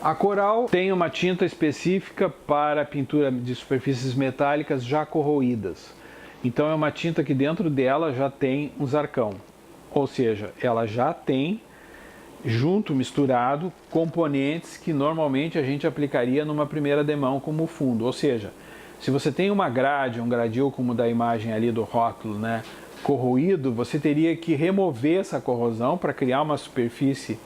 A Coral tem uma tinta específica para pintura de superfícies metálicas já corroídas. Então é uma tinta que dentro dela já tem um zarcão, ou seja, ela já tem junto, misturado, componentes que normalmente a gente aplicaria numa primeira demão como fundo. Ou seja, se você tem uma grade, um gradil como da imagem ali do rótulo, né, corroído, você teria que remover essa corrosão para criar uma superfície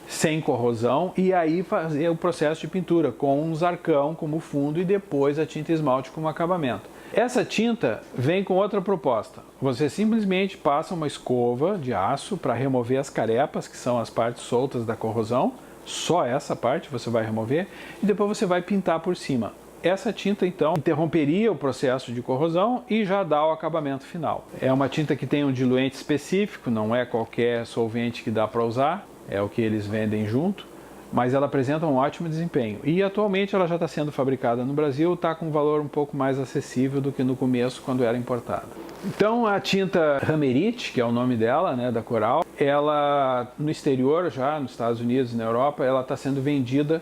sem corrosão e aí fazer o processo de pintura com um zarcão como fundo e depois a tinta esmalte como acabamento. Essa tinta vem com outra proposta. Você simplesmente passa uma escova de aço para remover as carepas, que são as partes soltas da corrosão. Só essa parte você vai remover e depois você vai pintar por cima. Essa tinta então interromperia o processo de corrosão e já dá o acabamento final. É uma tinta que tem um diluente específico, não é qualquer solvente que dá para usar. É o que eles vendem junto, mas ela apresenta um ótimo desempenho. E atualmente ela já está sendo fabricada no Brasil, está com um valor um pouco mais acessível do que no começo, quando era importada. Então a tinta Ramerite, que é o nome dela, né, da Coral, ela no exterior, já nos Estados Unidos e na Europa, ela está sendo vendida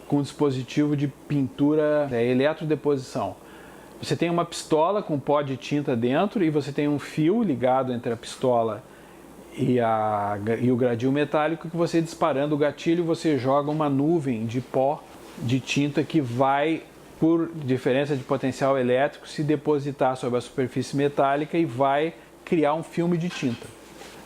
com um dispositivo de pintura eletrodeposição. Você tem uma pistola com pó de tinta dentro e você tem um fio ligado entre a pistola e o gradil metálico que você disparando o gatilho, você joga uma nuvem de pó de tinta que vai, por diferença de potencial elétrico, se depositar sobre a superfície metálica e vai criar um filme de tinta.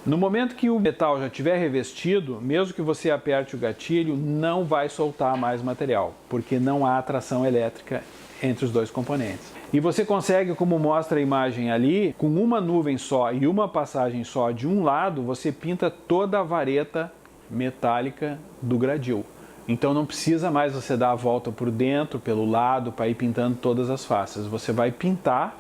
No momento que o metal já estiver revestido, mesmo que você aperte o gatilho, não vai soltar mais material, porque não há atração elétrica entre os dois componentes. E você consegue, como mostra a imagem ali, com uma nuvem só e uma passagem só de um lado, você pinta toda a vareta metálica do gradil. Então não precisa mais você dar a volta por dentro, pelo lado, para ir pintando todas as faces. Você vai pintar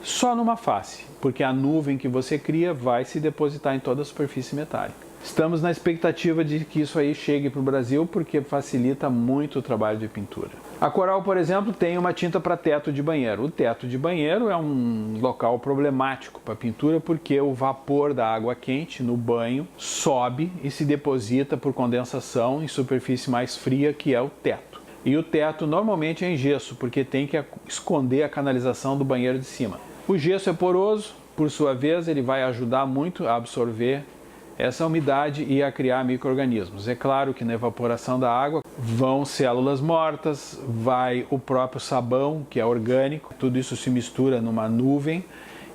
só numa face, porque a nuvem que você cria vai se depositar em toda a superfície metálica. Estamos na expectativa de que isso aí chegue para o Brasil, porque facilita muito o trabalho de pintura. A Coral, por exemplo, tem uma tinta para teto de banheiro. O teto de banheiro é um local problemático para pintura, porque o vapor da água quente no banho sobe e se deposita por condensação em superfície mais fria, que é o teto. E o teto normalmente é em gesso, porque tem que esconder a canalização do banheiro de cima. O gesso é poroso, por sua vez, ele vai ajudar muito a absorver essa umidade e a criar micro-organismos. É claro que na evaporação da água vão células mortas, vai o próprio sabão, que é orgânico, tudo isso se mistura numa nuvem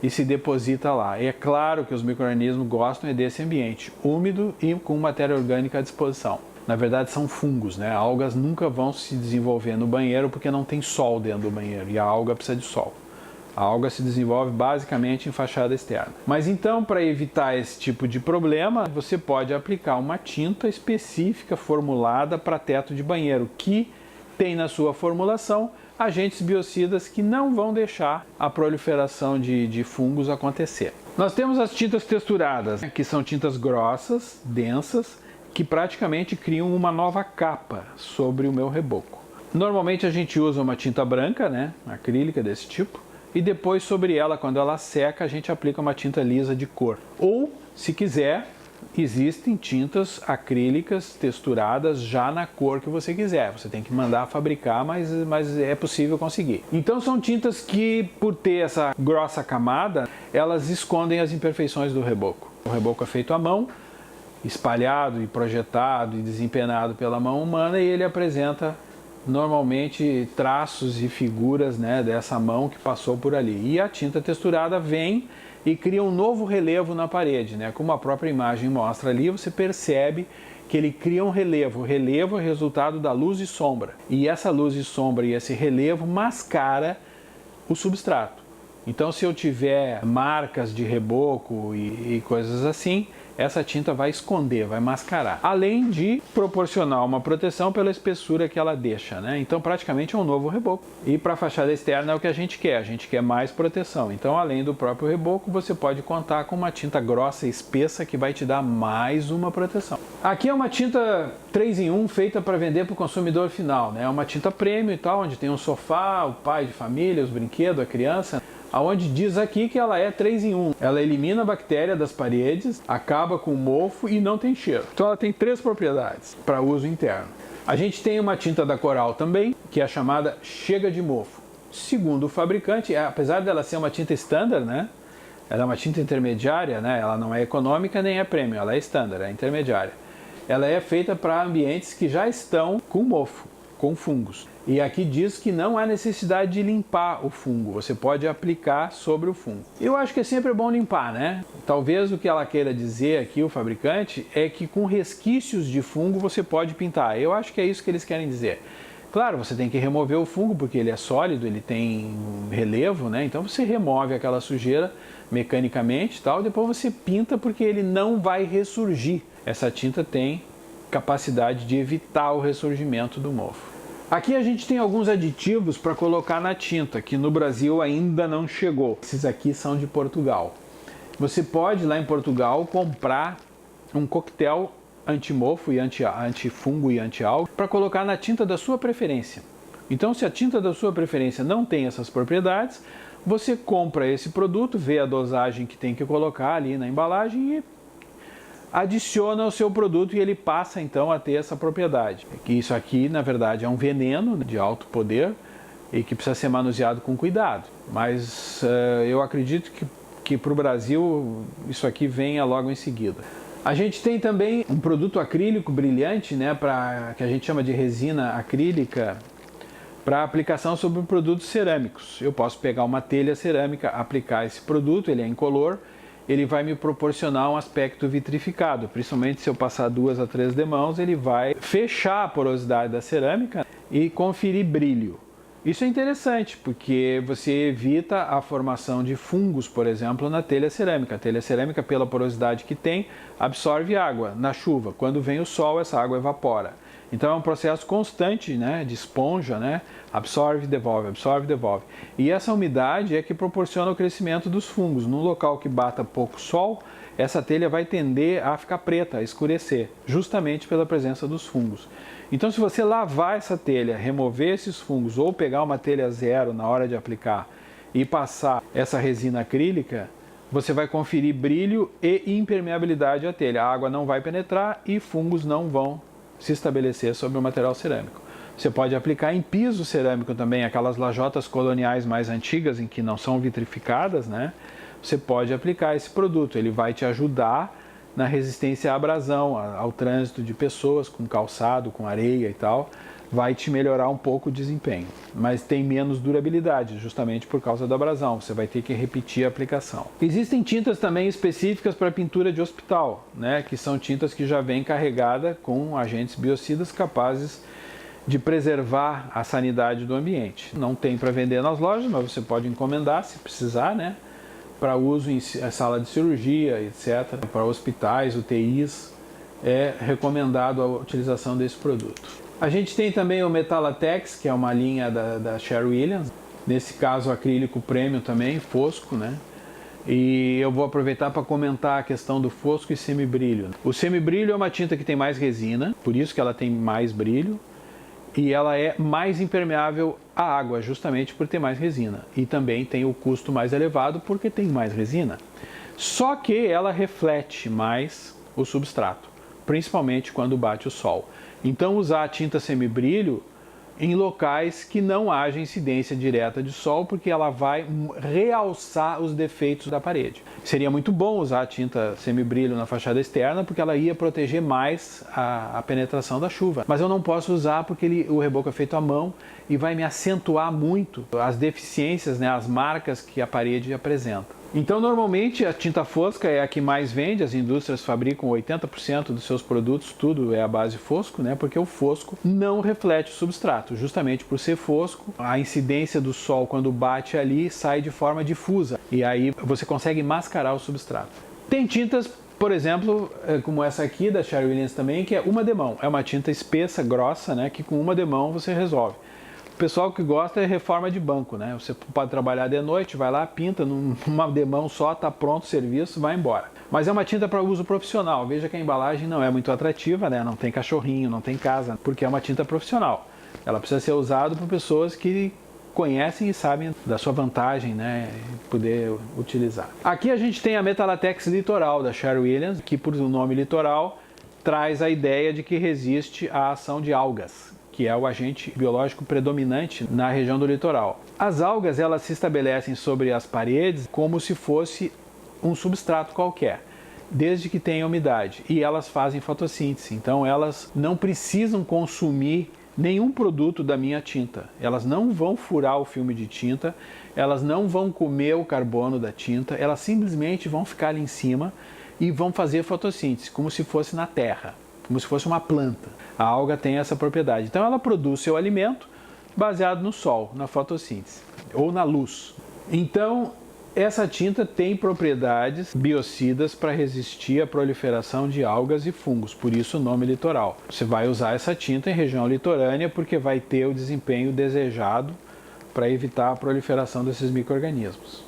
e se deposita lá. E é claro que os micro-organismos gostam desse ambiente úmido e com matéria orgânica à disposição. Na verdade são fungos, né? Algas nunca vão se desenvolver no banheiro porque não tem sol dentro do banheiro e a alga precisa de sol. A alga se desenvolve basicamente em fachada externa. Mas então, para evitar esse tipo de problema, você pode aplicar uma tinta específica formulada para teto de banheiro, que tem na sua formulação agentes biocidas que não vão deixar a proliferação de fungos acontecer. Nós temos as tintas texturadas, que são tintas grossas, densas, que praticamente criam uma nova capa sobre o meu reboco. Normalmente a gente usa uma tinta branca, né, acrílica desse tipo, e depois sobre ela, quando ela seca, a gente aplica uma tinta lisa de cor. Ou, se quiser, existem tintas acrílicas texturadas já na cor que você quiser. Você tem que mandar fabricar, mas é possível conseguir. Então são tintas que, por ter essa grossa camada, elas escondem as imperfeições do reboco. O reboco é feito à mão, espalhado e projetado e desempenado pela mão humana, e ele apresenta normalmente traços e figuras, né, dessa mão que passou por ali. E a tinta texturada vem e cria um novo relevo na parede, né? Como a própria imagem mostra ali, você percebe que ele cria um relevo. O relevo é resultado da luz e sombra. E essa luz e sombra e esse relevo mascara o substrato. Então, se eu tiver marcas de reboco e coisas assim, essa tinta vai esconder, vai mascarar. Além de proporcionar uma proteção pela espessura que ela deixa, né? Então, praticamente é um novo reboco. E para a fachada externa é o que a gente quer mais proteção. Então, além do próprio reboco, você pode contar com uma tinta grossa e espessa que vai te dar mais uma proteção. Aqui é uma tinta 3 em 1 feita para vender para o consumidor final, né? É uma tinta premium e tal, onde tem um sofá, o pai de família, os brinquedos, a criança. Aonde diz aqui que ela é 3 em 1. Ela elimina a bactéria das paredes, acaba com o mofo e não tem cheiro. Então ela tem 3 propriedades para uso interno. A gente tem uma tinta da Coral também, que é a chamada Chega de Mofo. Segundo o fabricante, apesar dela ser uma tinta standard, né? Ela é uma tinta intermediária, né? Ela não é econômica nem é premium, ela é standard, é intermediária. Ela é feita para ambientes que já estão com mofo, com fungos. E aqui diz que não há necessidade de limpar o fungo, você pode aplicar sobre o fungo. Eu acho que é sempre bom limpar, né? Talvez o que ela queira dizer aqui, o fabricante, é que com resquícios de fungo você pode pintar. Eu acho que é isso que eles querem dizer. Claro, você tem que remover o fungo porque ele é sólido, ele tem relevo, né? Então você remove aquela sujeira mecanicamente e tal, depois você pinta porque ele não vai ressurgir. Essa tinta tem capacidade de evitar o ressurgimento do mofo. Aqui a gente tem alguns aditivos para colocar na tinta, que no Brasil ainda não chegou. Esses aqui são de Portugal. Você pode lá em Portugal comprar um coquetel anti-mofo e antifungo e anti-alga para colocar na tinta da sua preferência. Então, se a tinta da sua preferência não tem essas propriedades, você compra esse produto, vê a dosagem que tem que colocar ali na embalagem e adiciona ao seu produto e ele passa então a ter essa propriedade. Isso aqui, na verdade, é um veneno de alto poder e que precisa ser manuseado com cuidado. Mas eu acredito que para o Brasil isso aqui venha logo em seguida. A gente tem também um produto acrílico brilhante, né, que a gente chama de resina acrílica, para aplicação sobre produtos cerâmicos. Eu posso pegar uma telha cerâmica, aplicar esse produto, ele é incolor, ele vai me proporcionar um aspecto vitrificado, principalmente se eu passar 2 a 3 demãos, ele vai fechar a porosidade da cerâmica e conferir brilho. Isso é interessante, porque você evita a formação de fungos, por exemplo, na telha cerâmica. A telha cerâmica, pela porosidade que tem, absorve água na chuva. Quando vem o sol, essa água evapora. Então é um processo constante, né, de esponja, né, absorve, devolve. E essa umidade é que proporciona o crescimento dos fungos. Num local que bata pouco sol, essa telha vai tender a ficar preta, a escurecer, justamente pela presença dos fungos. Então, se você lavar essa telha, remover esses fungos ou pegar uma telha zero na hora de aplicar e passar essa resina acrílica, você vai conferir brilho e impermeabilidade à telha. A água não vai penetrar e fungos não vão se estabelecer sobre o material cerâmico. Você pode aplicar em piso cerâmico também, aquelas lajotas coloniais mais antigas em que não são vitrificadas, né? Você pode aplicar esse produto, ele vai te ajudar na resistência à abrasão, ao trânsito de pessoas com calçado, com areia e tal, vai te melhorar um pouco o desempenho, mas tem menos durabilidade, justamente por causa da abrasão, você vai ter que repetir a aplicação. Existem tintas também específicas para pintura de hospital, né, que são tintas que já vêm carregadas com agentes biocidas capazes de preservar a sanidade do ambiente. Não tem para vender nas lojas, mas você pode encomendar se precisar, né, para uso em sala de cirurgia, etc. Para hospitais, UTIs, é recomendado a utilização desse produto. A gente tem também o Metalatex, que é uma linha da Sherwin-Williams, nesse caso acrílico premium também, fosco, né? E eu vou aproveitar para comentar a questão do fosco e semibrilho. O semibrilho é uma tinta que tem mais resina, por isso que ela tem mais brilho, e ela é mais impermeável à água, justamente por ter mais resina. E também tem o custo mais elevado porque tem mais resina. Só que ela reflete mais o substrato, principalmente quando bate o sol. Então usar a tinta semibrilho em locais que não haja incidência direta de sol, porque ela vai realçar os defeitos da parede. Seria muito bom usar a tinta semibrilho na fachada externa, porque ela ia proteger mais a penetração da chuva. Mas eu não posso usar porque o reboco é feito à mão e vai me acentuar muito as deficiências, né, as marcas que a parede apresenta. Então, normalmente, a tinta fosca é a que mais vende, as indústrias fabricam 80% dos seus produtos, tudo é a base fosco, né? Porque o fosco não reflete o substrato, justamente por ser fosco, a incidência do sol quando bate ali sai de forma difusa, e aí você consegue mascarar o substrato. Tem tintas, por exemplo, como essa aqui da Sherwin-Williams também, que é uma demão, é uma tinta espessa, grossa, né? Que com uma demão você resolve. O pessoal que gosta é reforma de banco, né? Você pode trabalhar de noite, vai lá, pinta numa demão só, tá pronto o serviço, vai embora. Mas é uma tinta para uso profissional. Veja que a embalagem não é muito atrativa, né? Não tem cachorrinho, não tem casa, porque é uma tinta profissional. Ela precisa ser usada por pessoas que conhecem e sabem da sua vantagem, né, poder utilizar. Aqui a gente tem a Metalatex Litoral da Sherwin-Williams, que por o nome litoral traz a ideia de que resiste à ação de algas, que é o agente biológico predominante na região do litoral. As algas, elas se estabelecem sobre as paredes como se fosse um substrato qualquer, desde que tenha umidade, e elas fazem fotossíntese, então elas não precisam consumir nenhum produto da minha tinta. Elas não vão furar o filme de tinta, elas não vão comer o carbono da tinta, elas simplesmente vão ficar ali em cima e vão fazer fotossíntese, como se fosse na terra, como se fosse uma planta. A alga tem essa propriedade. Então ela produz seu alimento baseado no sol, na fotossíntese, ou na luz. Então essa tinta tem propriedades biocidas para resistir à proliferação de algas e fungos, por isso o nome litoral. Você vai usar essa tinta em região litorânea porque vai ter o desempenho desejado para evitar a proliferação desses micro-organismos.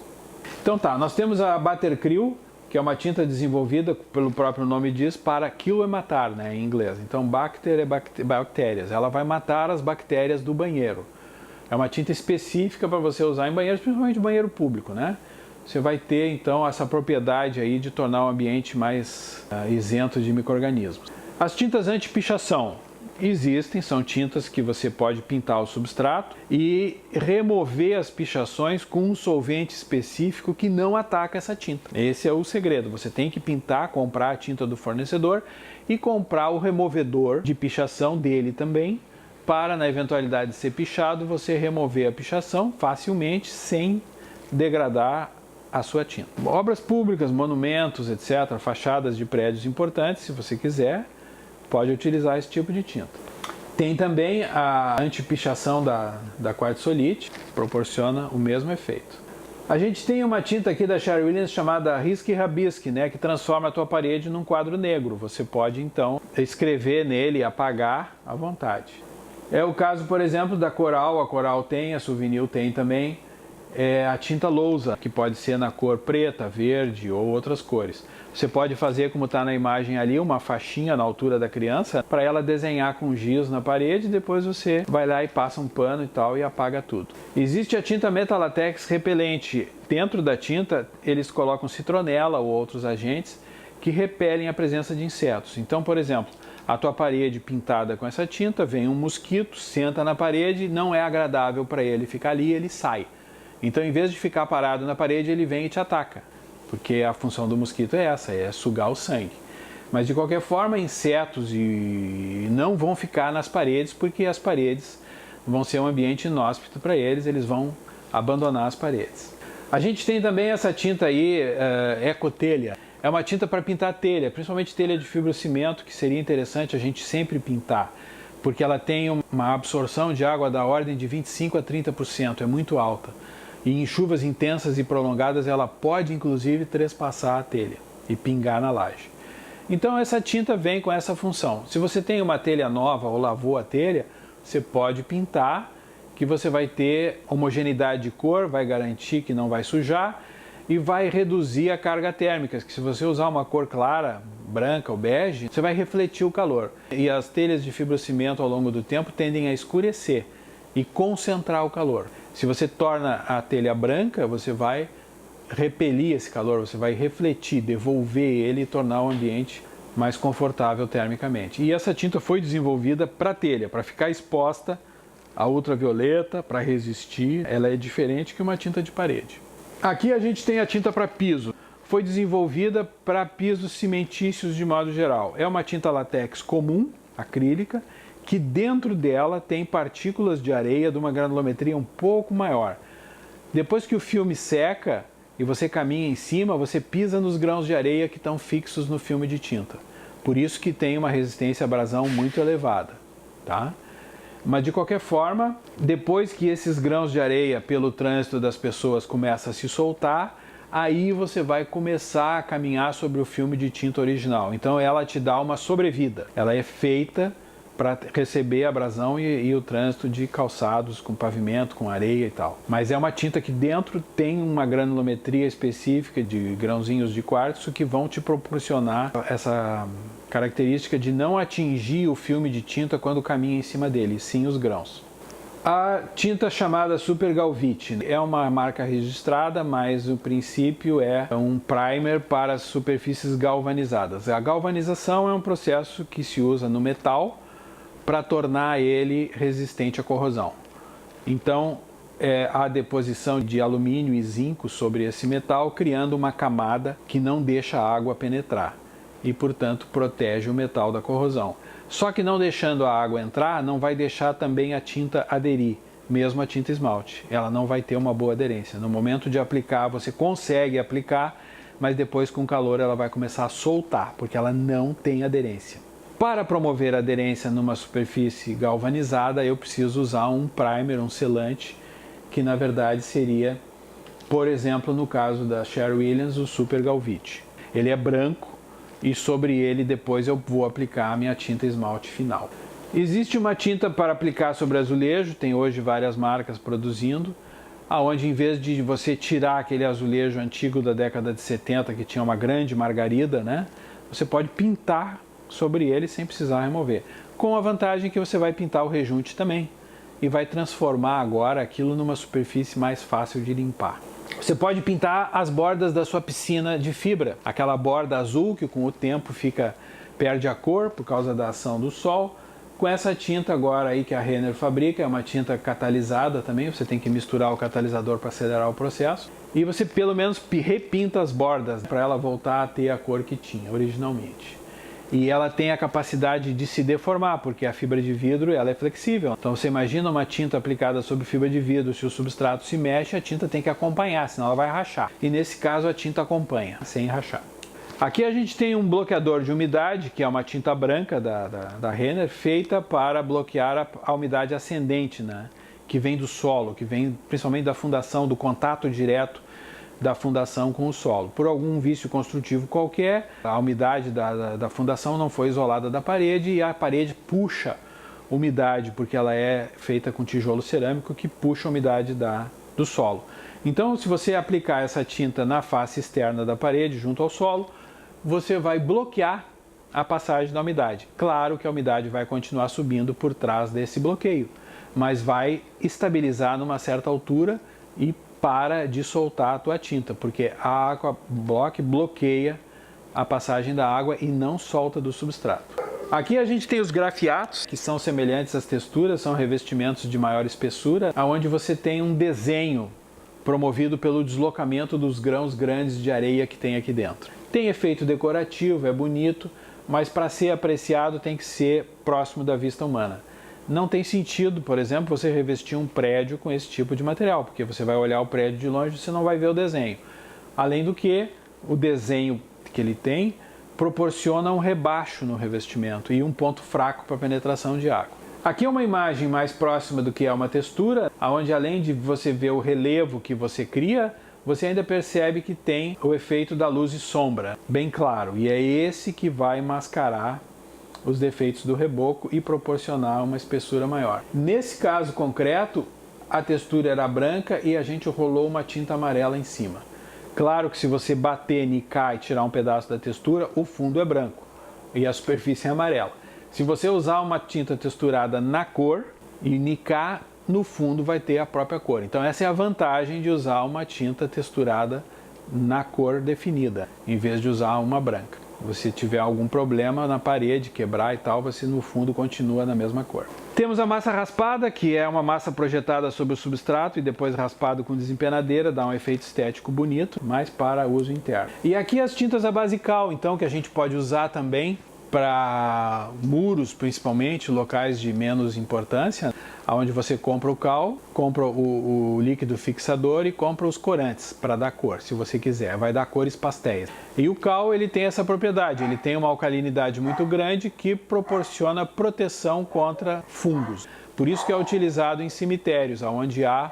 Então tá, nós temos a Buttercrew, que é uma tinta desenvolvida, pelo próprio nome diz, para kill e matar, né, em inglês. Então bacter é bactérias, ela vai matar as bactérias do banheiro. É uma tinta específica para você usar em banheiros, principalmente banheiro público, né? Você vai ter então essa propriedade aí de tornar o ambiente mais isento de micro-organismos. As tintas anti-pichação existem, são tintas que você pode pintar o substrato e remover as pichações com um solvente específico que não ataca essa tinta. Esse é o segredo, você tem que pintar, comprar a tinta do fornecedor e comprar o removedor de pichação dele também, para, na eventualidade de ser pichado, você remover a pichação facilmente, sem degradar a sua tinta. Obras públicas, monumentos, etc., fachadas de prédios importantes, se você quiser, pode utilizar esse tipo de tinta. Tem também a anti-pichação da quartzolite, proporciona o mesmo efeito. A gente tem uma tinta aqui da Sherwin-Williams chamada Risque Rabisque, né, que transforma a tua parede num quadro negro. Você pode, então, escrever nele e apagar à vontade. É o caso, por exemplo, da Coral. A Coral tem, a Souvenir tem também. É a tinta lousa, que pode ser na cor preta, verde ou outras cores. Você pode fazer, como está na imagem ali, uma faixinha na altura da criança para ela desenhar com giz na parede, depois você vai lá e passa um pano e tal e apaga tudo. Existe a tinta Metalatex repelente. Dentro da tinta eles colocam citronela ou outros agentes que repelem a presença de insetos. Então, por exemplo, a tua parede pintada com essa tinta, vem um mosquito, senta na parede, não é agradável para ele ficar ali, ele sai. Então, em vez de ficar parado na parede, ele vem e te ataca, porque a função do mosquito é essa, é sugar o sangue. Mas, de qualquer forma, insetos não vão ficar nas paredes, porque as paredes vão ser um ambiente inóspito para eles, eles vão abandonar as paredes. A gente tem também essa tinta aí, Ecotelha. É uma tinta para pintar telha, principalmente telha de fibrocimento, que seria interessante a gente sempre pintar, porque ela tem uma absorção de água da ordem de 25% a 30%, é muito alta. E em chuvas intensas e prolongadas ela pode inclusive trespassar a telha e pingar na laje. Então essa tinta vem com essa função. Se você tem uma telha nova ou lavou a telha, você pode pintar, que você vai ter homogeneidade de cor, vai garantir que não vai sujar e vai reduzir a carga térmica, que se você usar uma cor clara, branca ou bege, você vai refletir o calor. E as telhas de fibrocimento ao longo do tempo tendem a escurecer e concentrar o calor. Se você torna a telha branca, você vai repelir esse calor, você vai refletir, devolver ele e tornar o ambiente mais confortável termicamente. E essa tinta foi desenvolvida para telha, para ficar exposta à ultravioleta, para resistir. Ela é diferente que uma tinta de parede. Aqui a gente tem a tinta para piso. Foi desenvolvida para pisos cimentícios de modo geral. É uma tinta látex comum, acrílica, que dentro dela tem partículas de areia de uma granulometria um pouco maior. Depois que o filme seca e você caminha em cima, você pisa nos grãos de areia que estão fixos no filme de tinta. Por isso que tem uma resistência à abrasão muito elevada, tá? Mas de qualquer forma, depois que esses grãos de areia pelo trânsito das pessoas começam a se soltar, aí você vai começar a caminhar sobre o filme de tinta original. Então ela te dá uma sobrevida. Ela é feita para receber a abrasão e o trânsito de calçados com pavimento, com areia e tal. Mas é uma tinta que dentro tem uma granulometria específica de grãozinhos de quartzo que vão te proporcionar essa característica de não atingir o filme de tinta quando caminha em cima dele, sim os grãos. A tinta chamada Super Galvite é uma marca registrada, mas o princípio é um primer para superfícies galvanizadas. A galvanização é um processo que se usa no metal para tornar ele resistente à corrosão. Então, a deposição de alumínio e zinco sobre esse metal, criando uma camada que não deixa a água penetrar e, portanto, protege o metal da corrosão. Só que não deixando a água entrar, não vai deixar também a tinta aderir, mesmo a tinta esmalte. Ela não vai ter uma boa aderência. No momento de aplicar, você consegue aplicar, mas depois com calor ela vai começar a soltar, porque ela não tem aderência. Para promover a aderência numa superfície galvanizada, eu preciso usar um primer, um selante, que na verdade seria, por exemplo, no caso da Sherwin-Williams, o Super Galvite. Ele é branco e sobre ele depois eu vou aplicar a minha tinta esmalte final. Existe uma tinta para aplicar sobre azulejo, tem hoje várias marcas produzindo, aonde em vez de você tirar aquele azulejo antigo da década de 70 que tinha uma grande margarida, né, você pode pintar sobre ele sem precisar remover, com a vantagem que você vai pintar o rejunte também e vai transformar agora aquilo numa superfície mais fácil de limpar. Você pode pintar as bordas da sua piscina de fibra, aquela borda azul que com o tempo perde a cor por causa da ação do sol. Com essa tinta agora aí que a Renner fabrica, é uma tinta catalisada também, você tem que misturar o catalisador para acelerar o processo. E você pelo menos repinta as bordas para ela voltar a ter a cor que tinha originalmente. E ela tem a capacidade de se deformar, porque a fibra de vidro ela é flexível. Então você imagina uma tinta aplicada sobre fibra de vidro, se o substrato se mexe, a tinta tem que acompanhar, senão ela vai rachar. E nesse caso a tinta acompanha, sem rachar. Aqui a gente tem um bloqueador de umidade, que é uma tinta branca da Renner, feita para bloquear a umidade ascendente, né? Que vem do solo, que vem principalmente da fundação, do contato direto da fundação com o solo. Por algum vício construtivo qualquer, a umidade da fundação não foi isolada da parede e a parede puxa umidade, porque ela é feita com tijolo cerâmico que puxa a umidade do solo. Então, se você aplicar essa tinta na face externa da parede, junto ao solo, você vai bloquear a passagem da umidade. Claro que a umidade vai continuar subindo por trás desse bloqueio, mas vai estabilizar numa certa altura e para de soltar a tua tinta, porque a água bloqueia a passagem da água e não solta do substrato. Aqui a gente tem os grafiatos, que são semelhantes às texturas, são revestimentos de maior espessura, onde você tem um desenho promovido pelo deslocamento dos grãos grandes de areia que tem aqui dentro. Tem efeito decorativo, é bonito, mas para ser apreciado tem que ser próximo da vista humana. Não tem sentido, por exemplo, você revestir um prédio com esse tipo de material, porque você vai olhar o prédio de longe e você não vai ver o desenho. Além do que, o desenho que ele tem proporciona um rebaixo no revestimento e um ponto fraco para a penetração de água. Aqui é uma imagem mais próxima do que é uma textura, onde além de você ver o relevo que você cria, você ainda percebe que tem o efeito da luz e sombra, bem claro, e é esse que vai mascarar os defeitos do reboco e proporcionar uma espessura maior. Nesse caso concreto, a textura era branca e a gente rolou uma tinta amarela em cima. Claro que se você bater, nicar e tirar um pedaço da textura, o fundo é branco e a superfície é amarela. Se você usar uma tinta texturada na cor e nicar, no fundo vai ter a própria cor. Então essa é a vantagem de usar uma tinta texturada na cor definida, em vez de usar uma branca. Se tiver algum problema na parede, quebrar e tal, você no fundo continua na mesma cor. Temos a massa raspada, que é uma massa projetada sobre o substrato e depois raspado com desempenadeira, dá um efeito estético bonito, mas para uso interno. E aqui as tintas a base cal, então, que a gente pode usar também para muros, principalmente, locais de menos importância, onde você compra o cal, compra o líquido fixador e compra os corantes para dar cor, se você quiser, vai dar cores pastéis. E o cal ele tem essa propriedade, ele tem uma alcalinidade muito grande que proporciona proteção contra fungos. Por isso que é utilizado em cemitérios, onde há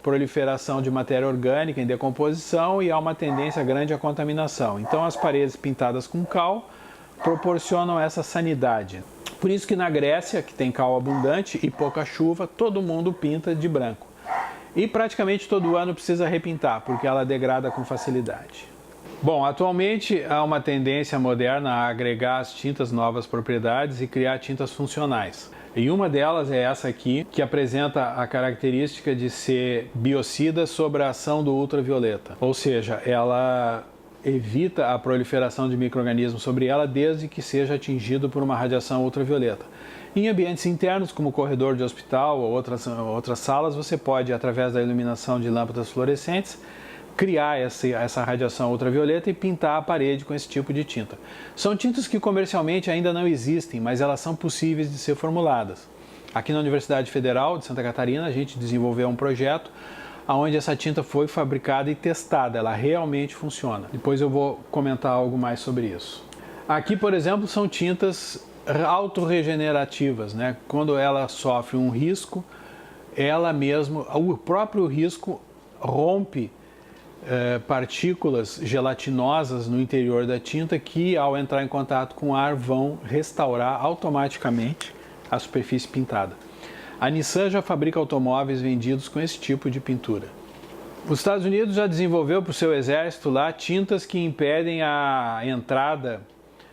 proliferação de matéria orgânica em decomposição e há uma tendência grande à contaminação. Então as paredes pintadas com cal proporcionam essa sanidade. Por isso que na Grécia, que tem cal abundante e pouca chuva, todo mundo pinta de branco. E praticamente todo ano precisa repintar, porque ela degrada com facilidade. Bom, atualmente há uma tendência moderna a agregar às tintas novas propriedades e criar tintas funcionais. E uma delas é essa aqui, que apresenta a característica de ser biocida sob a ação do ultravioleta. Ou seja, ela evita a proliferação de micro-organismos sobre ela desde que seja atingido por uma radiação ultravioleta. Em ambientes internos, como corredor de hospital ou outras salas, você pode, através da iluminação de lâmpadas fluorescentes, criar essa radiação ultravioleta e pintar a parede com esse tipo de tinta. São tintas que comercialmente ainda não existem, mas elas são possíveis de ser formuladas. Aqui na Universidade Federal de Santa Catarina, a gente desenvolveu um projeto onde essa tinta foi fabricada e testada, ela realmente funciona. Depois eu vou comentar algo mais sobre isso. Aqui, por exemplo, são tintas autorregenerativas, né? Quando ela sofre um risco, ela mesma, o próprio risco rompe partículas gelatinosas no interior da tinta que, ao entrar em contato com o ar, vão restaurar automaticamente a superfície pintada. A Nissan já fabrica automóveis vendidos com esse tipo de pintura. Os Estados Unidos já desenvolveu para o seu exército lá tintas que impedem a entrada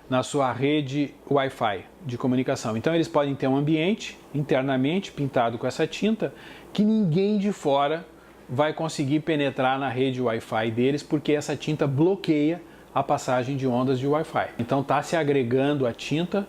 na sua rede Wi-Fi de comunicação. Então eles podem ter um ambiente internamente pintado com essa tinta que ninguém de fora vai conseguir penetrar na rede Wi-Fi deles, porque essa tinta bloqueia a passagem de ondas de Wi-Fi. Então está se agregando à tinta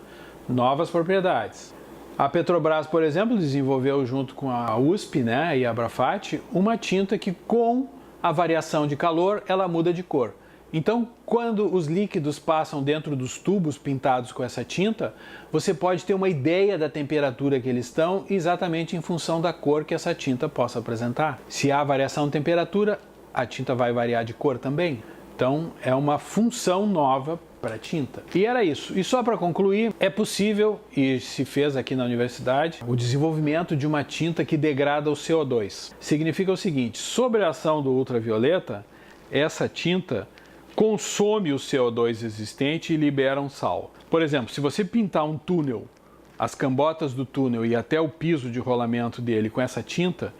novas propriedades. A Petrobras, por exemplo, desenvolveu junto com a USP, né, e a Abrafat, uma tinta que, com a variação de calor, ela muda de cor. Então, quando os líquidos passam dentro dos tubos pintados com essa tinta, você pode ter uma ideia da temperatura que eles estão exatamente em função da cor que essa tinta possa apresentar. Se há variação de temperatura, a tinta vai variar de cor também. Então, é uma função nova para a tinta. E era isso. E só para concluir, é possível, e se fez aqui na universidade, o desenvolvimento de uma tinta que degrada o CO2. Significa o seguinte, sob a ação do ultravioleta, essa tinta consome o CO2 existente e libera um sal. Por exemplo, se você pintar um túnel, as cambotas do túnel e até o piso de rolamento dele com essa tinta,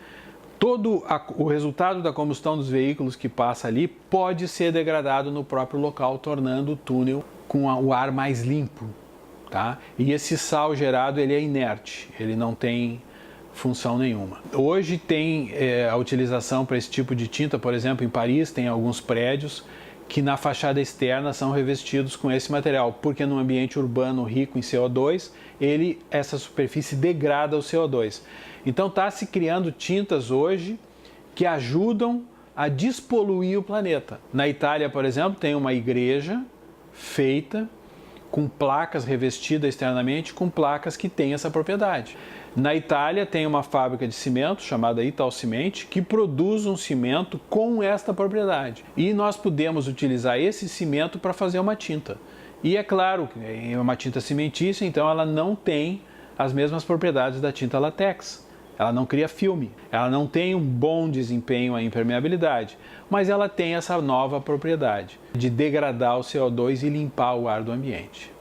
todo o resultado da combustão dos veículos que passa ali pode ser degradado no próprio local, tornando o túnel com o ar mais limpo, tá? E esse sal gerado, ele é inerte, ele não tem função nenhuma. Hoje tem a utilização para esse tipo de tinta, por exemplo, em Paris tem alguns prédios que na fachada externa são revestidos com esse material, porque no ambiente urbano rico em CO2, essa superfície degrada o CO2. Então está se criando tintas hoje que ajudam a despoluir o planeta. Na Itália, por exemplo, tem uma igreja feita com placas revestidas externamente com placas que têm essa propriedade. Na Itália tem uma fábrica de cimento chamada Italcimenti que produz um cimento com esta propriedade. E nós podemos utilizar esse cimento para fazer uma tinta. E é claro, é uma tinta cimentícia, então ela não tem as mesmas propriedades da tinta látex. Ela não cria filme, ela não tem um bom desempenho à impermeabilidade, mas ela tem essa nova propriedade de degradar o CO2 e limpar o ar do ambiente.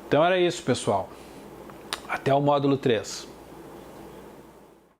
Então era isso, pessoal. Até o módulo 3.